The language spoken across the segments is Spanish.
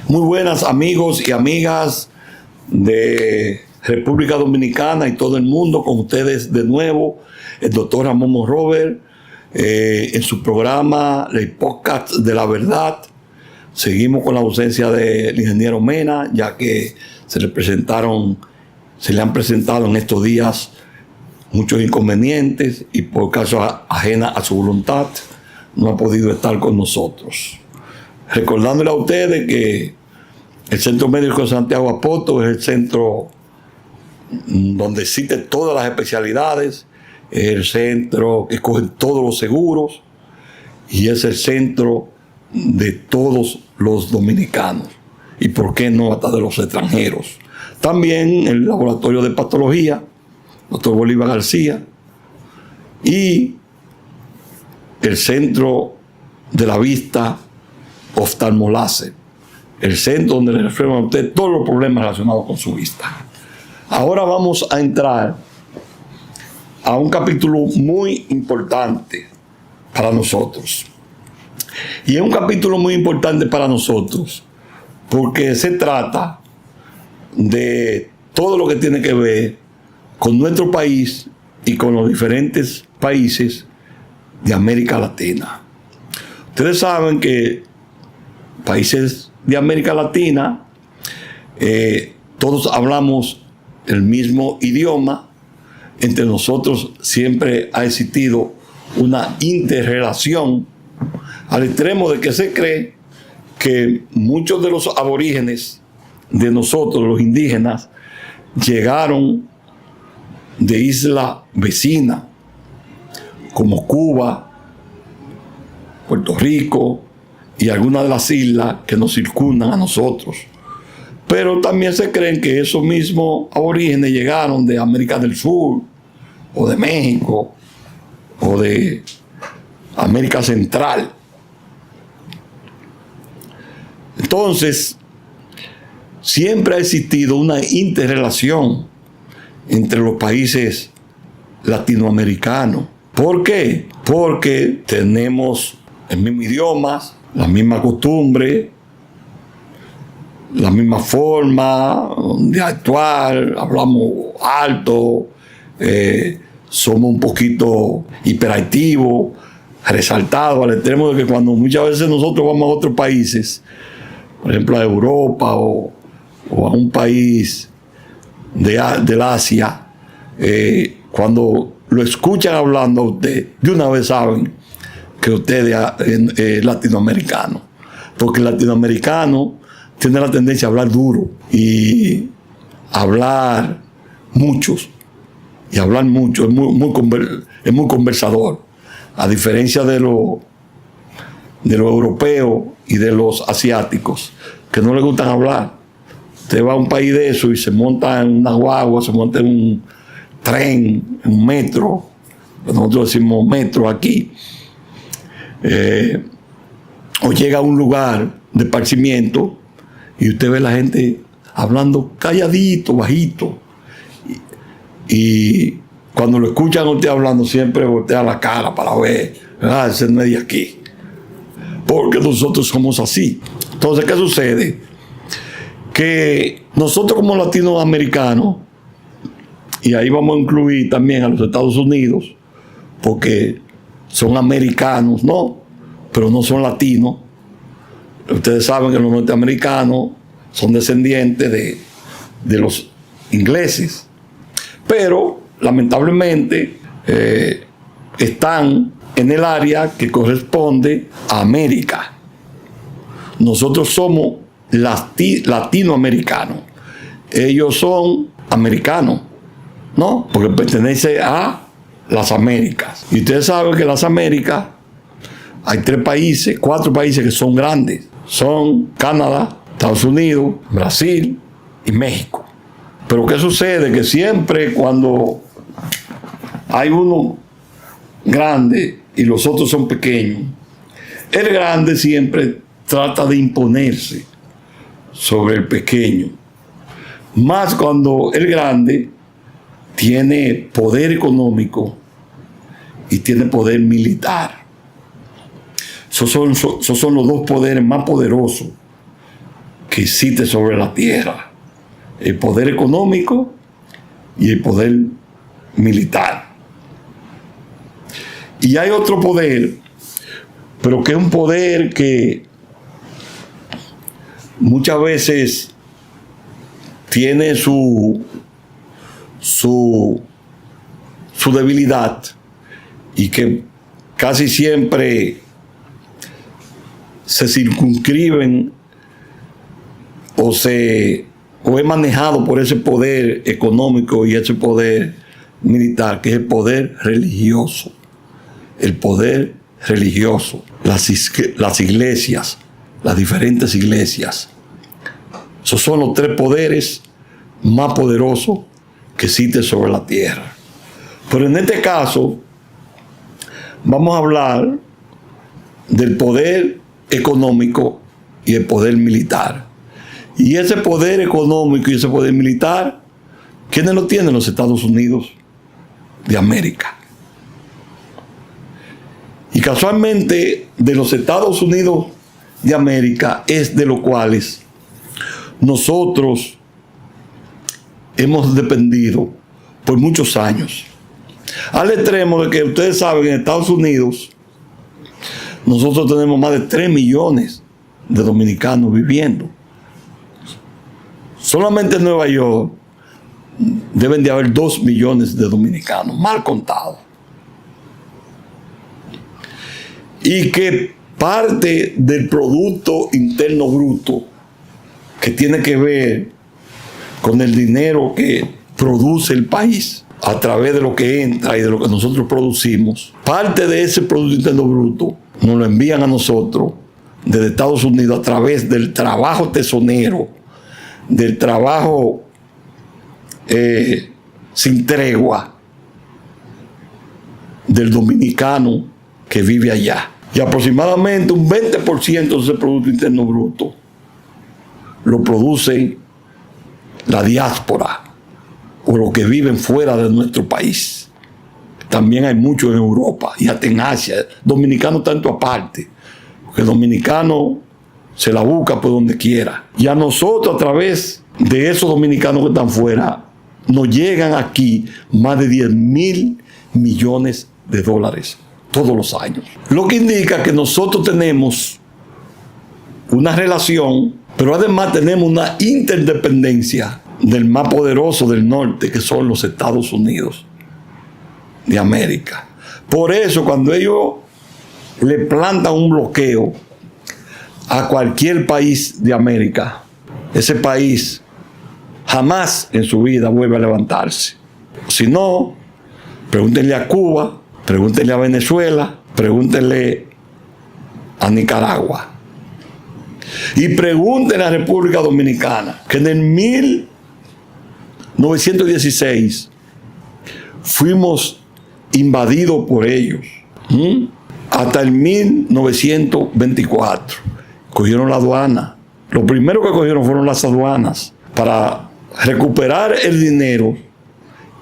Muy buenas amigos y amigas de República Dominicana y todo el mundo, con ustedes de nuevo, el doctor Ramón Robert, en su programa, el podcast de la verdad. Seguimos con la ausencia del ingeniero Mena, ya que se le han presentado en estos días muchos inconvenientes y por causa ajena a su voluntad no ha podido estar con nosotros. Recordándole a ustedes que el Centro Médico de Santiago Apóstol es el centro donde existen todas las especialidades, es el centro que coge todos los seguros y es el centro de todos los dominicanos y por qué no hasta de los extranjeros. También el laboratorio de patología, doctor Bolívar García, y el centro de la vista oftalmoláser, el centro donde le resuelven a usted todos los problemas relacionados con su vista. Ahora vamos a entrar a un capítulo muy importante para nosotros. Y es un capítulo muy importante para nosotros porque se trata de todo lo que tiene que ver con nuestro país y con los diferentes países de América Latina. Ustedes saben que países de América Latina, todos hablamos el mismo idioma. Entre nosotros siempre ha existido una interrelación al extremo de que se cree que muchos de los aborígenes de nosotros, los indígenas, llegaron de islas vecinas como Cuba, Puerto Rico y algunas de las islas que nos circundan a nosotros. Pero también se creen que esos mismos aborígenes llegaron de América del Sur o de México o de América Central. Entonces, siempre ha existido una interrelación entre los países latinoamericanos. ¿Por qué? Porque tenemos el mismo idioma, la misma costumbre, la misma forma de actuar, hablamos alto, somos un poquito hiperactivos, resaltados, al extremo de que cuando muchas veces nosotros vamos a otros países, por ejemplo a Europa o a un país del Asia, cuando lo escuchan hablando a usted, de una vez saben que usted es latinoamericano, porque el latinoamericano tiene la tendencia a hablar duro y hablar muchos, es muy conversador, a diferencia de los europeos y de los asiáticos, que no les gustan hablar. Usted va a un país de eso y se monta en una guagua, se monta en un tren, en un metro, nosotros decimos metro aquí, o llega a un lugar de esparcimiento y usted ve a la gente hablando calladito, bajito, y cuando lo escuchan a usted hablando siempre voltea la cara para ver, ese no es de aquí, porque nosotros somos así. Entonces, ¿qué sucede? Que nosotros como latinoamericanos, y ahí vamos a incluir también a los Estados Unidos, porque son americanos, ¿no? Pero no son latinos. Ustedes saben que los norteamericanos son descendientes de los ingleses, pero lamentablemente están en el área que corresponde a América. Nosotros somos latinoamericanos, ellos son americanos, ¿no? Porque pertenece a las Américas. Y ustedes saben que las Américas hay 4 países que son grandes. Son Canadá, Estados Unidos, Brasil y México. Pero ¿qué sucede? Que siempre cuando hay uno grande y los otros son pequeños, el grande siempre trata de imponerse sobre el pequeño. Más cuando el grande tiene poder económico y tiene poder militar. Esos son los dos poderes más poderosos que existe sobre la tierra: el poder económico y el poder militar. Y hay otro poder, pero que es un poder que muchas veces tiene su debilidad, y que casi siempre se circunscriben o es manejado por ese poder económico y ese poder militar, que es el poder religioso. El poder religioso, las iglesias, las diferentes iglesias. Esos son los tres poderes más poderosos que existen sobre la tierra. Pero en este caso vamos a hablar del poder económico y el poder militar. Y ese poder económico y ese poder militar, ¿quiénes lo tienen? Los Estados Unidos de América. Y casualmente de los Estados Unidos de América es de los cuales nosotros hemos dependido por muchos años. Al extremo de que ustedes saben, en Estados Unidos nosotros tenemos más de 3 millones de dominicanos viviendo. Solamente en Nueva York deben de haber 2 millones de dominicanos, mal contados. Y que parte del Producto Interno Bruto, que tiene que ver con el dinero que produce el país a través de lo que entra y de lo que nosotros producimos, parte de ese Producto Interno Bruto nos lo envían a nosotros desde Estados Unidos a través del trabajo tesonero, del trabajo sin tregua del dominicano que vive allá. Y aproximadamente un 20% de ese Producto Interno Bruto lo produce la diáspora o los que viven fuera de nuestro país. También hay muchos en Europa y hasta en Asia. Dominicanos tanto aparte, porque el dominicano se la busca por donde quiera. Y a nosotros, a través de esos dominicanos que están fuera, nos llegan aquí más de 10,000 millones de dólares todos los años. Lo que indica que nosotros tenemos una relación, pero además tenemos una interdependencia del más poderoso del norte, que son los Estados Unidos de América. Por eso, cuando ellos le plantan un bloqueo a cualquier país de América, ese país jamás en su vida vuelve a levantarse. Si no, pregúntenle a Cuba, pregúntenle a Venezuela, pregúntenle a Nicaragua. Y pregúntenle a República Dominicana, que en el 1916 fuimos invadidos por ellos. Hasta el 1924 cogieron la aduana. Lo primero que cogieron fueron las aduanas para recuperar el dinero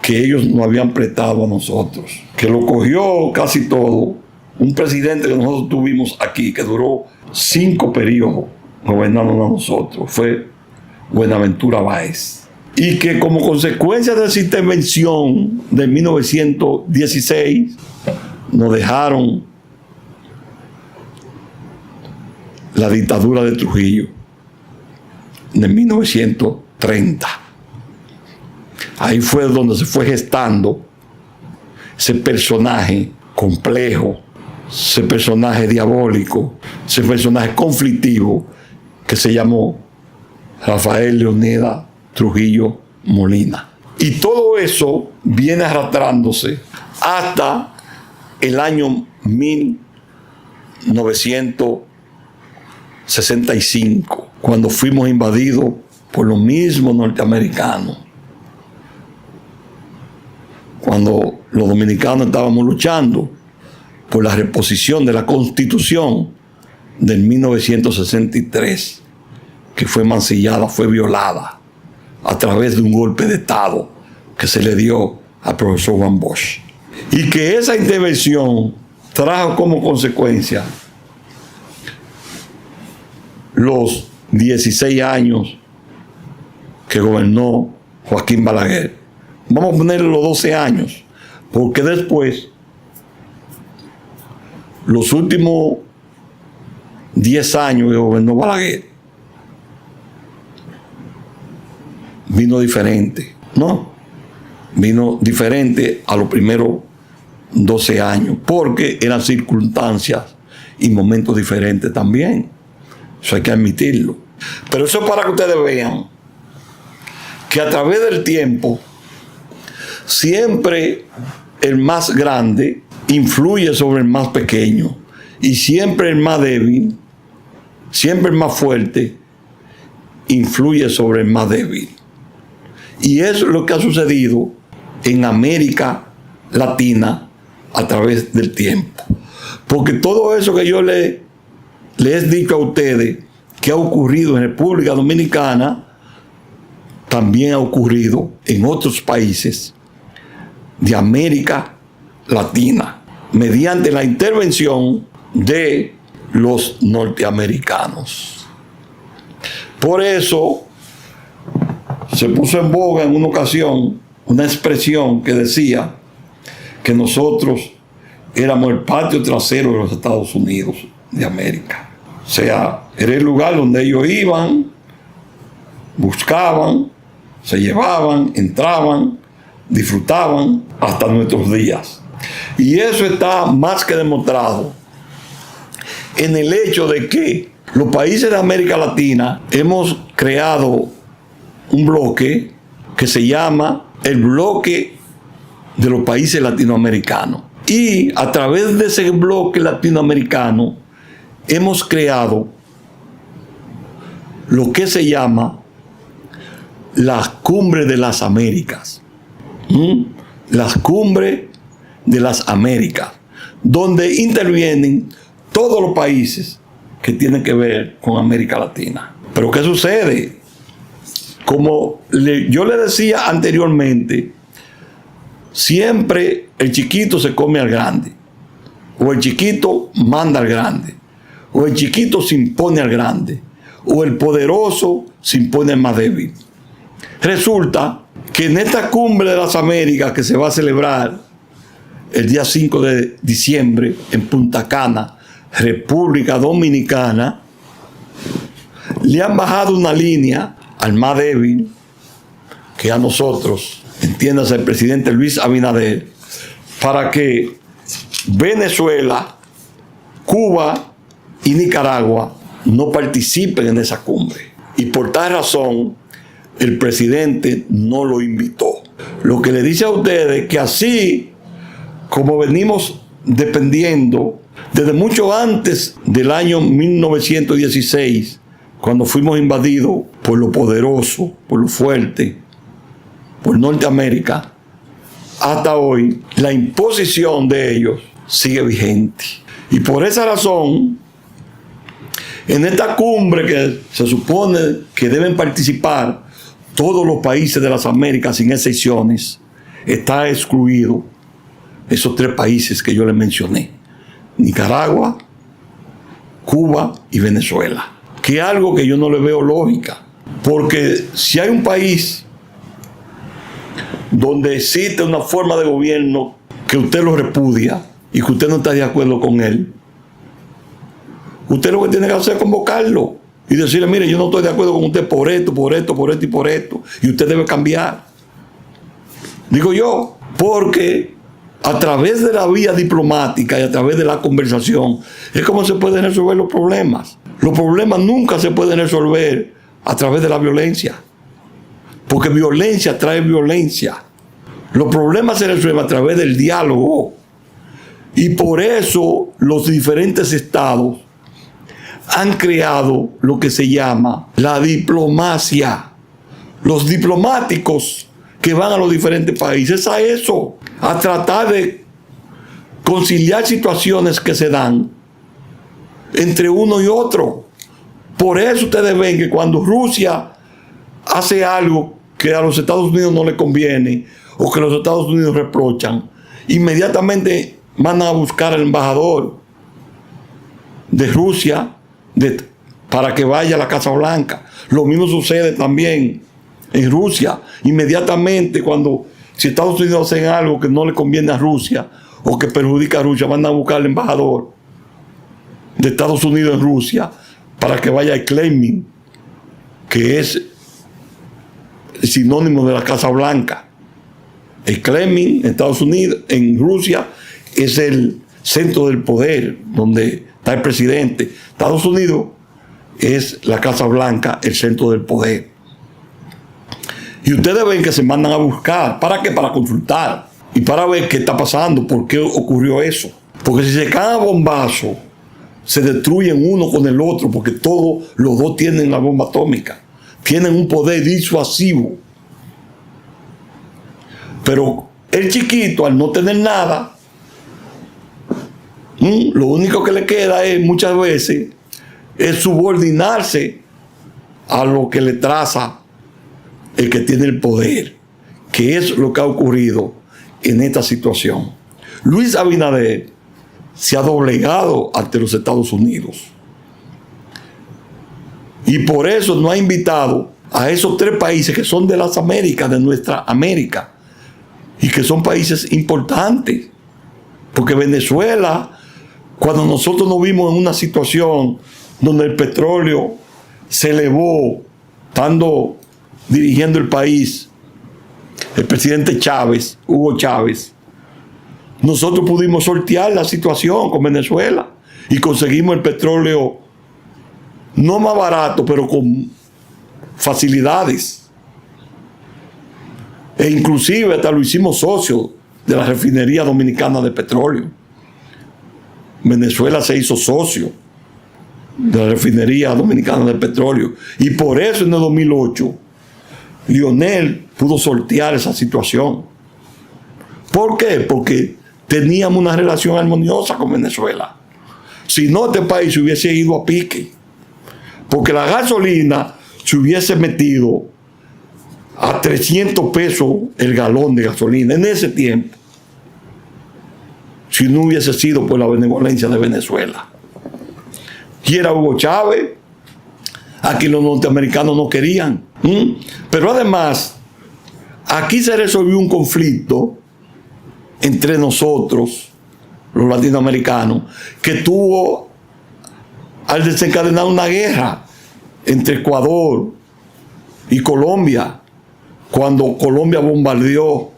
que ellos nos habían prestado a nosotros, que lo cogió casi todo un presidente que nosotros tuvimos aquí, que duró 5 periodos gobernando a nosotros, fue Buenaventura Báez. Y que como consecuencia de esa intervención de 1916 nos dejaron la dictadura de Trujillo de 1930. Ahí fue donde se fue gestando ese personaje complejo, ese personaje diabólico, ese personaje conflictivo que se llamó Rafael Leónidas Trujillo Molina. Y todo eso viene arrastrándose hasta el año 1965, cuando fuimos invadidos por los mismos norteamericanos. Cuando los dominicanos estábamos luchando por la reposición de la Constitución del 1963, que fue mancillada, fue violada a través de un golpe de Estado que se le dio al profesor Juan Bosch. Y que esa intervención trajo como consecuencia los 16 años que gobernó Joaquín Balaguer. Vamos a ponerle los 12 años, porque después, los últimos 10 años que gobernó Balaguer, vino diferente, ¿no? Vino diferente a los primeros 12 años, porque eran circunstancias y momentos diferentes también. Eso hay que admitirlo. Pero eso es para que ustedes vean que a través del tiempo, siempre el más grande influye sobre el más pequeño, y siempre el más débil, siempre el más fuerte, influye sobre el más débil. Y eso es lo que ha sucedido en América Latina a través del tiempo. Porque todo eso que yo le he dicho a ustedes que ha ocurrido en República Dominicana, también ha ocurrido en otros países de América Latina, mediante la intervención de los norteamericanos. Por eso se puso en boga en una ocasión una expresión que decía que nosotros éramos el patio trasero de los Estados Unidos de América. O sea, era el lugar donde ellos iban, buscaban, se llevaban, entraban, disfrutaban hasta nuestros días. Y eso está más que demostrado en el hecho de que los países de América Latina hemos creado un bloque que se llama el bloque de los países latinoamericanos. Y a través de ese bloque latinoamericano hemos creado lo que se llama las cumbres de las Américas. Las cumbres de las Américas, donde intervienen todos los países que tienen que ver con América Latina. Pero ¿qué sucede? Como yo le decía anteriormente, siempre el chiquito se come al grande, o el chiquito manda al grande, o el chiquito se impone al grande, o el poderoso se impone al más débil. Resulta que en esta cumbre de las Américas que se va a celebrar el día 5 de diciembre en Punta Cana, República Dominicana, le han bajado una línea al más débil, que a nosotros, entiéndase el presidente Luis Abinader, para que Venezuela, Cuba y Nicaragua no participen en esa cumbre. Y por tal razón, el presidente no lo invitó. Lo que le dice a ustedes que así como venimos dependiendo desde mucho antes del año 1916, cuando fuimos invadidos por lo poderoso, por lo fuerte, por Norteamérica, hasta hoy, la imposición de ellos sigue vigente. Y por esa razón, en esta cumbre que se supone que deben participar todos los países de las Américas sin excepciones, está excluido esos 3 países que yo les mencioné: Nicaragua, Cuba y Venezuela. Que es algo que yo no le veo lógica, porque si hay un país donde existe una forma de gobierno que usted lo repudia y que usted no está de acuerdo con él, usted lo que tiene que hacer es convocarlo y decirle: mire, yo no estoy de acuerdo con usted por esto, por esto, por esto y por esto, y usted debe cambiar. Digo yo, porque a través de la vía diplomática y a través de la conversación es como se pueden resolver los problemas. Los problemas nunca se pueden resolver a través de la violencia, porque violencia trae violencia. Los problemas se resuelven a través del diálogo, y por eso los diferentes estados han creado lo que se llama la diplomacia. Los diplomáticos que van a los diferentes países a eso, a tratar de conciliar situaciones que se dan entre uno y otro. Por eso ustedes ven que cuando Rusia hace algo que a los Estados Unidos no le conviene, o que los Estados Unidos reprochan, inmediatamente mandan a buscar al embajador de Rusia para que vaya a la Casa Blanca. Lo mismo sucede también en Rusia. Inmediatamente si Estados Unidos hacen algo que no le conviene a Rusia o que perjudica a Rusia, van a buscar al embajador de Estados Unidos en Rusia para que vaya al Kremlin, que es sinónimo de la Casa Blanca. El Kremlin en Estados Unidos, en Rusia, es el centro del poder, donde está el presidente. Estados Unidos es la Casa Blanca, el centro del poder. Y ustedes ven que se mandan a buscar. ¿Para qué? Para consultar y para ver qué está pasando, por qué ocurrió eso. Porque si se caen a bombazo, se destruyen uno con el otro, porque todos los dos tienen la bomba atómica. Tienen un poder disuasivo. Pero el chiquito, al no tener nada, lo único que le queda es muchas veces es subordinarse a lo que le traza el que tiene el poder, que es lo que ha ocurrido en esta situación. Luis Abinader se ha doblegado ante los Estados Unidos y por eso no ha invitado a esos 3 países que son de las Américas, de nuestra América, y que son países importantes, porque Venezuela, cuando nosotros nos vimos en una situación donde el petróleo se elevó, estando dirigiendo el país el presidente Chávez, Hugo Chávez, nosotros pudimos sortear la situación con Venezuela y conseguimos el petróleo no más barato, pero con facilidades. E inclusive hasta lo hicimos socio de la refinería dominicana de petróleo. Venezuela se hizo socio de la refinería dominicana de petróleo. Y por eso en el 2008, Lionel pudo sortear esa situación. ¿Por qué? Porque teníamos una relación armoniosa con Venezuela. Si no, este país se hubiese ido a pique. Porque la gasolina se hubiese metido a 300 pesos el galón de gasolina en ese tiempo, si no hubiese sido por la benevolencia de Venezuela. Y era Hugo Chávez, a quien los norteamericanos no querían. Pero además, aquí se resolvió un conflicto entre nosotros, los latinoamericanos, que tuvo al desencadenar una guerra entre Ecuador y Colombia, cuando Colombia bombardeó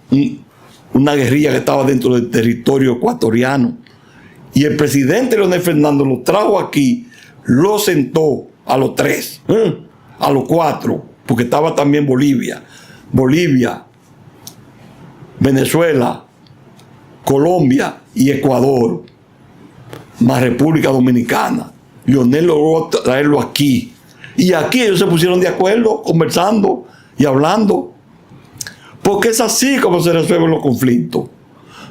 una guerrilla que estaba dentro del territorio ecuatoriano. Y el presidente Leonel Fernández lo trajo aquí, lo sentó a los 3, a los 4, porque estaba también Bolivia, Venezuela, Colombia y Ecuador, más República Dominicana. Leonel logró traerlo aquí. Y aquí ellos se pusieron de acuerdo, conversando y hablando. Porque es así como se resuelven los conflictos.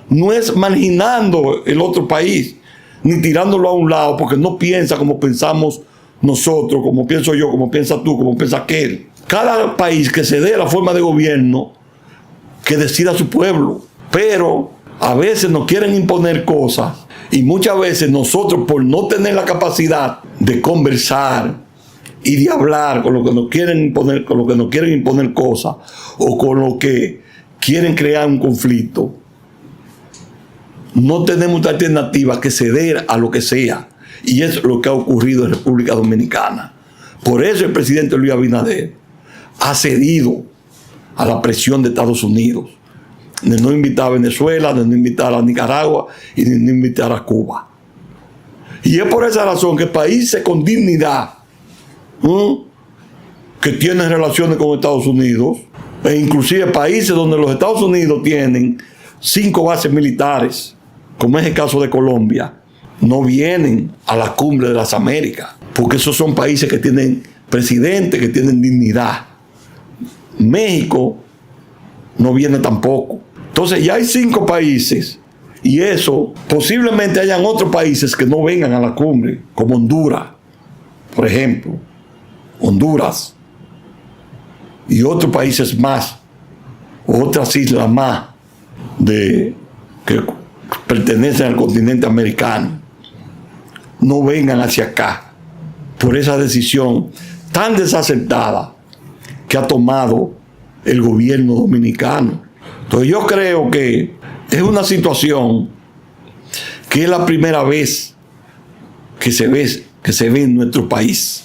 No es marginando el otro país, ni tirándolo a un lado, porque no piensa como pensamos nosotros, como pienso yo, como piensa tú, como piensa aquel. Cada país que se dé la forma de gobierno que decida su pueblo. Pero a veces nos quieren imponer cosas y muchas veces nosotros, por no tener la capacidad de conversar y de hablar con lo que nos quieren imponer, con lo que nos quieren imponer cosas, o con lo que quieren crear un conflicto, no tenemos otra alternativa que ceder a lo que sea. Y es lo que ha ocurrido en República Dominicana. Por eso el presidente Luis Abinader ha cedido a la presión de Estados Unidos, de no invitar a Venezuela, de no invitar a Nicaragua y de no invitar a Cuba. Y es por esa razón que países con dignidad, que tienen relaciones con Estados Unidos, e inclusive países donde los Estados Unidos tienen 5 bases militares, como es el caso de Colombia, no vienen a la cumbre de las Américas, porque esos son países que tienen presidentes, que tienen dignidad. México no viene tampoco. Entonces ya hay 5 países, y eso posiblemente hayan otros países que no vengan a la cumbre, como Honduras, por ejemplo. Honduras y otros países más, otras islas más que pertenecen al continente americano, no vengan hacia acá. por esa decisión tan desacertada que ha tomado el gobierno dominicano. Entonces yo creo que es una situación que es la primera vez que se ve en nuestro país.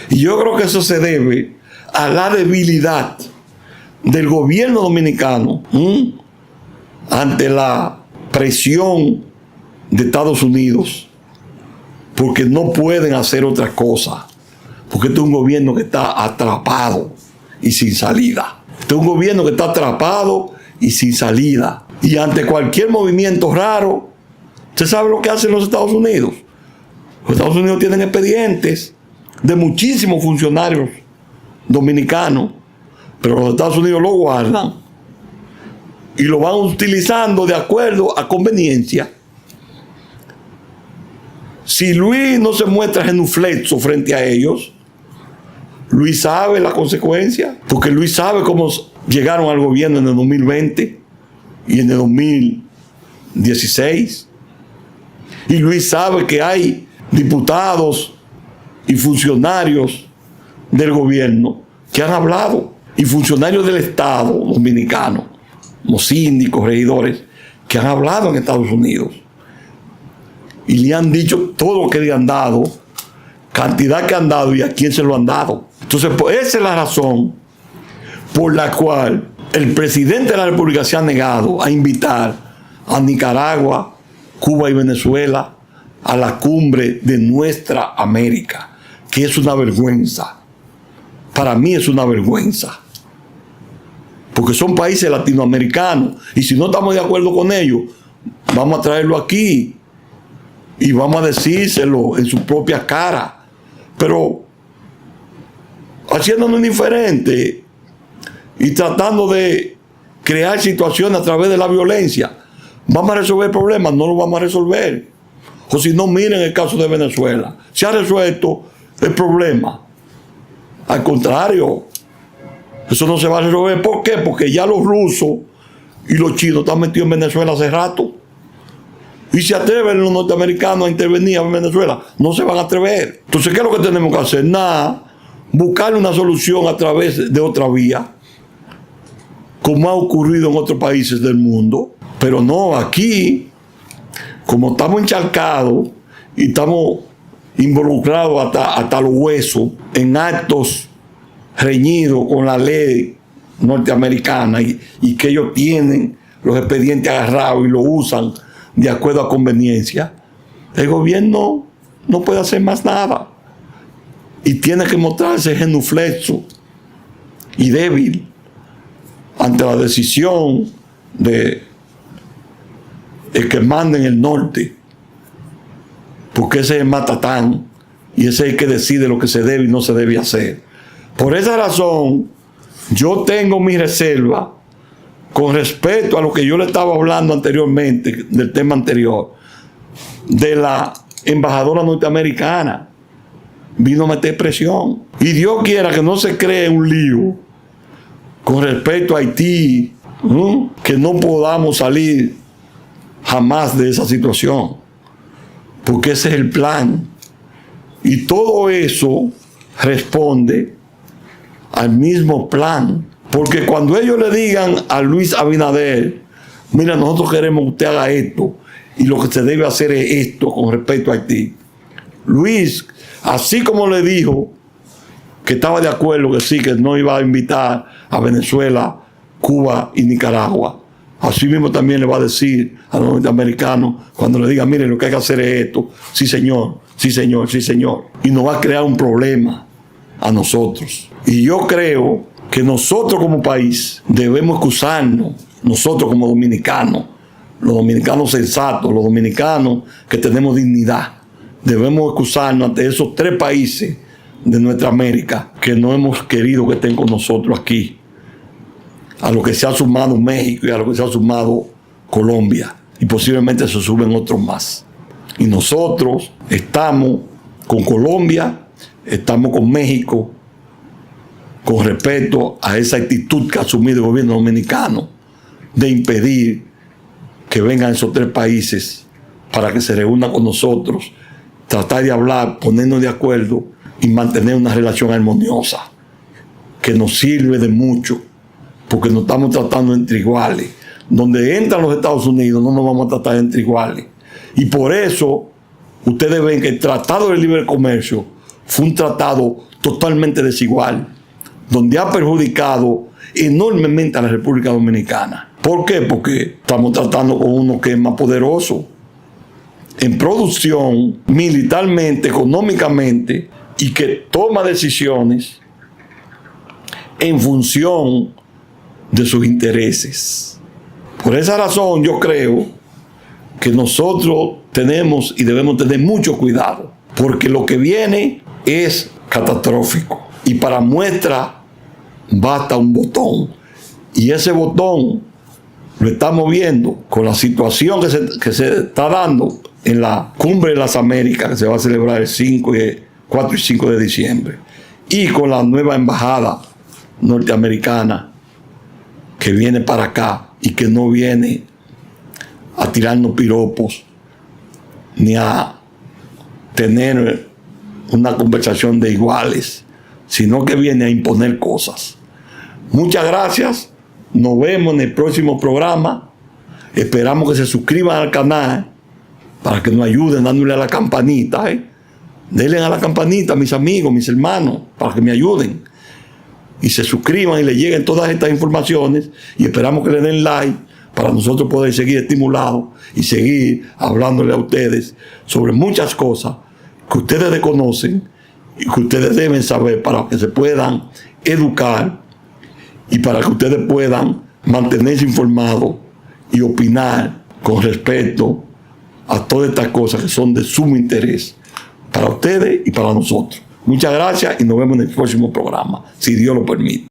Y yo creo que eso se debe a la debilidad del gobierno dominicano ante la presión de Estados Unidos, porque no pueden hacer otra cosa, porque este es un gobierno que está atrapado y sin salida. Este es un gobierno que está atrapado y sin salida. Y ante cualquier movimiento raro, ¿usted sabe lo que hacen los Estados Unidos? Los Estados Unidos tienen expedientes de muchísimos funcionarios dominicanos, pero los Estados Unidos lo guardan y lo van utilizando de acuerdo a conveniencia. Si Luis no se muestra genuflexo frente a ellos, Luis sabe la consecuencia, porque Luis sabe cómo llegaron al gobierno en el 2020 y en el 2016. Y Luis sabe que hay diputados y funcionarios del gobierno que han hablado, y funcionarios del Estado dominicano, como síndicos, regidores, que han hablado en Estados Unidos y le han dicho todo lo que le han dado, cantidad que han dado y a quién se lo han dado. Entonces, pues, esa es la razón por la cual el presidente de la República se ha negado a invitar a Nicaragua, Cuba y Venezuela a la cumbre de nuestra América, que es una vergüenza. Para mí es una vergüenza, porque son países latinoamericanos, y si no estamos de acuerdo con ellos, vamos a traerlo aquí y vamos a decírselo en su propia cara, pero haciéndonos indiferentes y tratando de crear situaciones a través de la violencia. ¿Vamos a resolver problemas? No lo vamos a resolver. O si no, miren el caso de Venezuela. Se ha resuelto el problema. Al contrario, eso no se va a resolver. ¿Por qué? Porque ya los rusos y los chinos están metidos en Venezuela hace rato. Y se atreven los norteamericanos a intervenir en Venezuela. No se van a atrever. Entonces, ¿qué es lo que tenemos que hacer? Nada. Buscarle una solución a través de otra vía, como ha ocurrido en otros países del mundo. Pero no, aquí, como estamos encharcados y estamos involucrados hasta los huesos en actos reñidos con la ley norteamericana y que ellos tienen los expedientes agarrados y lo usan de acuerdo a conveniencia, el gobierno no puede hacer más nada y tiene que mostrarse genuflexo y débil ante la decisión de el que manda en el norte, porque ese es el matatán y ese es el que decide lo que se debe y no se debe hacer. Por esa razón, yo tengo mi reserva con respecto a lo que yo le estaba hablando anteriormente, del tema anterior, de la embajadora norteamericana. Vino a meter presión. Y Dios quiera que no se cree un lío con respecto a Haití, que no podamos salir jamás de esa situación, porque ese es el plan. Y todo eso responde al mismo plan. Porque cuando ellos le digan a Luis Abinader, mira, nosotros queremos que usted haga esto, y lo que se debe hacer es esto con respecto a Haití. Luis, así como le dijo que estaba de acuerdo que sí, que no iba a invitar a Venezuela, Cuba y Nicaragua, así mismo también le va a decir a los norteamericanos cuando le diga, miren, lo que hay que hacer es esto. Sí, señor, sí, señor, sí, señor. Y nos va a crear un problema a nosotros. Y yo creo que nosotros como país debemos excusarnos, nosotros como dominicanos, los dominicanos sensatos, los dominicanos que tenemos dignidad, debemos excusarnos ante esos 3 países de nuestra América que no hemos querido que estén con nosotros aquí, a lo que se ha sumado México y a lo que se ha sumado Colombia, y posiblemente se suben otros más. Y nosotros estamos con Colombia, estamos con México, con respecto a esa actitud que ha asumido el gobierno dominicano de impedir que vengan esos 3 países para que se reúnan con nosotros tratar de hablar, ponernos de acuerdo y mantener una relación armoniosa que nos sirve de mucho, porque nos estamos tratando entre iguales. Donde entran los Estados Unidos no nos vamos a tratar entre iguales. Y por eso ustedes ven que el Tratado de Libre Comercio fue un tratado totalmente desigual, donde ha perjudicado enormemente a la República Dominicana. ¿Por qué? Porque estamos tratando con uno que es más poderoso en producción, militarmente, económicamente, y que toma decisiones en función de sus intereses. Por esa razón yo creo que nosotros tenemos y debemos tener mucho cuidado, porque lo que viene es catastrófico. Y para muestra basta un botón. Y ese botón lo estamos viendo con la situación que se está dando en la Cumbre de las Américas, que se va a celebrar el 4 y 5 de diciembre. Y con la nueva embajada norteamericana que viene para acá y que no viene a tirarnos piropos ni a tener una conversación de iguales, sino que viene a imponer cosas. Muchas gracias. Nos vemos en el próximo programa. Esperamos que se suscriban al canal para que nos ayuden dándole a la campanita. Denle a la campanita, mis amigos, mis hermanos, para que me ayuden. Y se suscriban y le lleguen todas estas informaciones. Y esperamos que le den like para nosotros poder seguir estimulados y seguir hablándole a ustedes sobre muchas cosas que ustedes desconocen y que ustedes deben saber para que se puedan educar y para que ustedes puedan mantenerse informados y opinar con respecto a todas estas cosas que son de sumo interés para ustedes y para nosotros. Muchas gracias y nos vemos en el próximo programa, si Dios lo permite.